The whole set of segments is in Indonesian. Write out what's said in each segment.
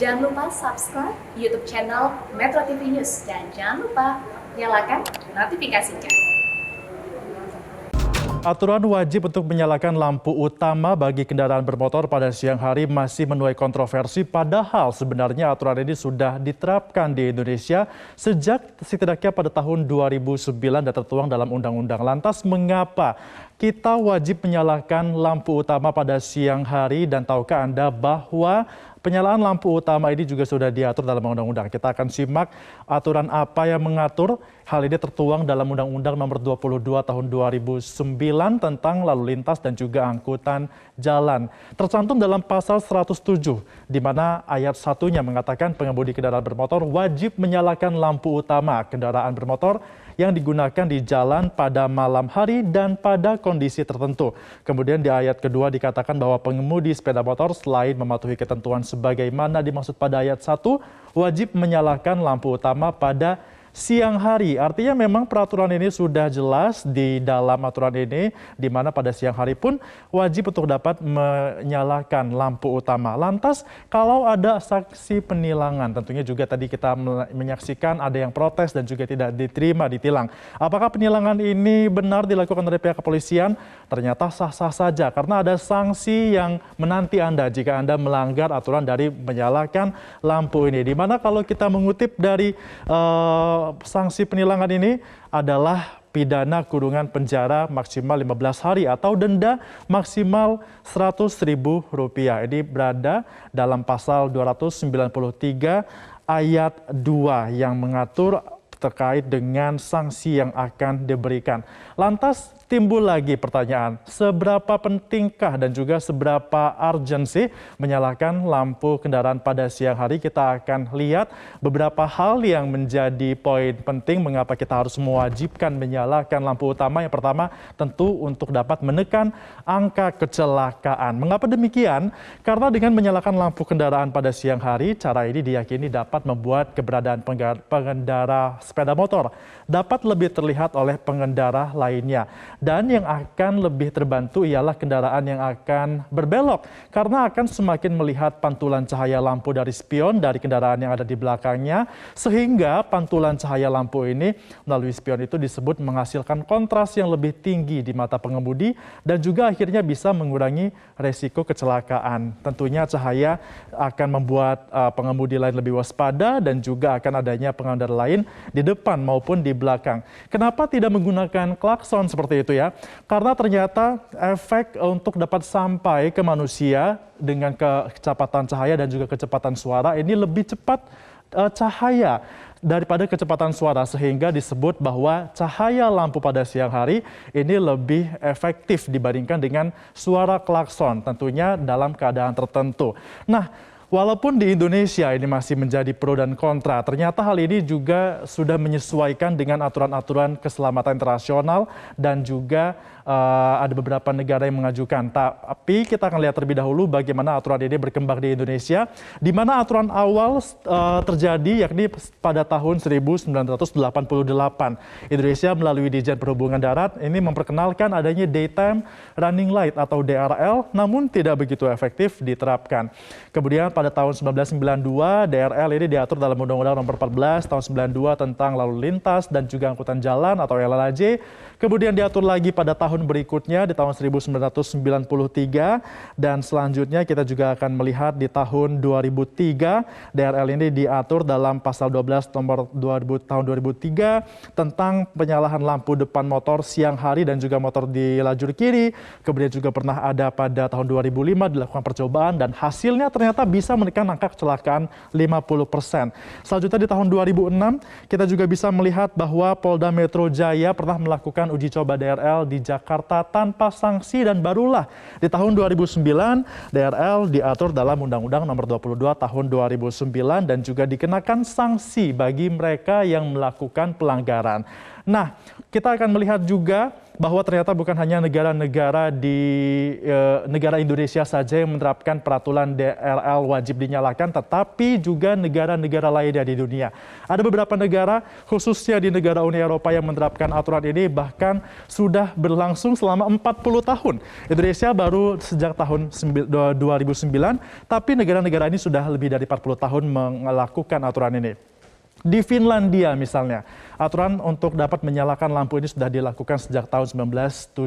Jangan lupa subscribe YouTube channel Metro TV News dan jangan lupa nyalakan notifikasinya. Aturan wajib untuk menyalakan lampu utama bagi kendaraan bermotor pada siang hari masih menuai kontroversi, padahal sebenarnya aturan ini sudah diterapkan di Indonesia sejak setidaknya pada tahun 2009 dan tertuang dalam undang-undang. Lantas mengapa kita wajib menyalakan lampu utama pada siang hari, dan tahukah Anda bahwa penyalaan lampu utama ini juga sudah diatur dalam undang-undang? Kita akan simak aturan apa yang mengatur. Hal ini tertuang dalam Undang-Undang Nomor 22 Tahun 2009 tentang lalu lintas dan juga angkutan jalan. Tercantum dalam pasal 107, di mana ayat satunya mengatakan pengemudi kendaraan bermotor wajib menyalakan lampu utama kendaraan bermotor yang digunakan di jalan pada malam hari dan pada kondisi tertentu. Kemudian di ayat kedua dikatakan bahwa pengemudi sepeda motor selain mematuhi ketentuan sebagaimana dimaksud pada ayat 1, wajib menyalakan lampu utama pada siang hari. Artinya memang peraturan ini sudah jelas di dalam aturan ini, di mana pada siang hari pun wajib untuk dapat menyalakan lampu utama. Lantas kalau ada sanksi penilangan, tentunya juga tadi kita menyaksikan ada yang protes dan juga tidak diterima, ditilang. Apakah penilangan ini benar dilakukan oleh pihak kepolisian? Ternyata sah-sah saja karena ada sanksi yang menanti Anda jika Anda melanggar aturan dari menyalakan lampu ini. Di mana kalau kita mengutip dari sanksi penilangan ini adalah pidana kurungan penjara maksimal 15 hari atau denda maksimal Rp100.000. Ini berada dalam pasal 293 ayat 2 yang mengatur terkait dengan sanksi yang akan diberikan. Lantas timbul lagi pertanyaan, seberapa pentingkah dan juga seberapa urgensi menyalakan lampu kendaraan pada siang hari? Kita akan lihat beberapa hal yang menjadi poin penting mengapa kita harus mewajibkan menyalakan lampu utama. Yang pertama tentu untuk dapat menekan angka kecelakaan. Mengapa demikian? Karena dengan menyalakan lampu kendaraan pada siang hari, cara ini diyakini dapat membuat keberadaan pengendara sepeda motor dapat lebih terlihat oleh pengendara lainnya. Dan yang akan lebih terbantu ialah kendaraan yang akan berbelok karena akan semakin melihat pantulan cahaya lampu dari spion dari kendaraan yang ada di belakangnya, sehingga pantulan cahaya lampu ini melalui spion itu disebut menghasilkan kontras yang lebih tinggi di mata pengemudi dan juga akhirnya bisa mengurangi resiko kecelakaan. Tentunya cahaya akan membuat pengemudi lain lebih waspada dan juga akan adanya pengendara lain di depan maupun di belakang. Kenapa tidak menggunakan klakson seperti itu ya? Karena ternyata efek untuk dapat sampai ke manusia dengan kecepatan cahaya dan juga kecepatan suara ini lebih cepat cahaya daripada kecepatan suara, sehingga disebut bahwa cahaya lampu pada siang hari ini lebih efektif dibandingkan dengan suara klakson, tentunya dalam keadaan tertentu. Nah, walaupun di Indonesia ini masih menjadi pro dan kontra, ternyata hal ini juga sudah menyesuaikan dengan aturan-aturan keselamatan internasional dan juga ada beberapa negara yang mengajukan. Tapi kita akan lihat terlebih dahulu bagaimana aturan ini berkembang di Indonesia, di mana aturan awal terjadi yakni pada tahun 1988. Indonesia melalui Ditjen Perhubungan Darat ini memperkenalkan adanya Daytime Running Light atau DRL, namun tidak begitu efektif diterapkan. Kemudian pada tahun 1992, DRL ini diatur dalam Undang-Undang Nomor 14 tahun 92 tentang lalu lintas dan juga angkutan jalan atau LLAJ. Kemudian diatur lagi pada tahun berikutnya di tahun 1993 dan selanjutnya kita juga akan melihat di tahun 2003 DRL ini diatur dalam pasal 12 nomor 2000 tahun 2003 tentang penyalahan lampu depan motor siang hari dan juga motor di lajur kiri. Kemudian juga pernah ada pada tahun 2005 dilakukan percobaan dan hasilnya ternyata bisa menekan angka kecelakaan 50%. Selanjutnya di tahun 2006 kita juga bisa melihat bahwa Polda Metro Jaya pernah melakukan uji coba DRL di Jakarta tanpa sanksi dan barulah di tahun 2009 DRL diatur dalam Undang-Undang Nomor 22 Tahun 2009 dan juga dikenakan sanksi bagi mereka yang melakukan pelanggaran. Nah, kita akan melihat juga bahwa ternyata bukan hanya negara-negara di negara Indonesia saja yang menerapkan peraturan DRL wajib dinyalakan, tetapi juga negara-negara lainnya di dunia. Ada beberapa negara, khususnya di negara Uni Eropa yang menerapkan aturan ini bahkan sudah berlangsung selama 40 tahun. Indonesia baru sejak tahun 2009, tapi negara-negara ini sudah lebih dari 40 tahun melakukan aturan ini. Di Finlandia misalnya, aturan untuk dapat menyalakan lampu ini sudah dilakukan sejak tahun 1972.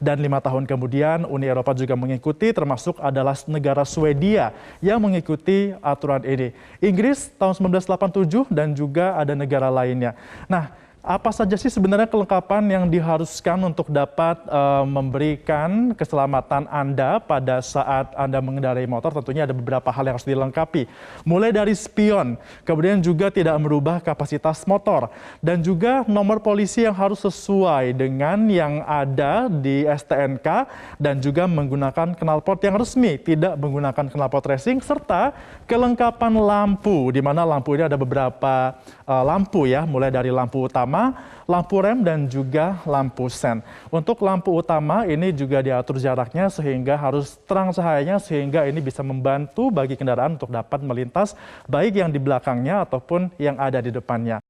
Dan 5 tahun kemudian Uni Eropa juga mengikuti, termasuk adalah negara Swedia yang mengikuti aturan ini. Inggris tahun 1987 dan juga ada negara lainnya. Nah, apa saja sih sebenarnya kelengkapan yang diharuskan untuk dapat memberikan keselamatan Anda pada saat Anda mengendarai motor? Tentunya ada beberapa hal yang harus dilengkapi. Mulai dari spion, kemudian juga tidak merubah kapasitas motor, dan juga nomor polisi yang harus sesuai dengan yang ada di STNK, dan juga menggunakan knalpot yang resmi, tidak menggunakan knalpot racing, serta kelengkapan lampu, di mana lampu ini ada beberapa lampu ya, mulai dari lampu utama, lampu rem, dan juga lampu sen. Untuk lampu utama ini juga diatur jaraknya sehingga harus terang cahayanya, sehingga ini bisa membantu bagi kendaraan untuk dapat melintas baik yang di belakangnya ataupun yang ada di depannya.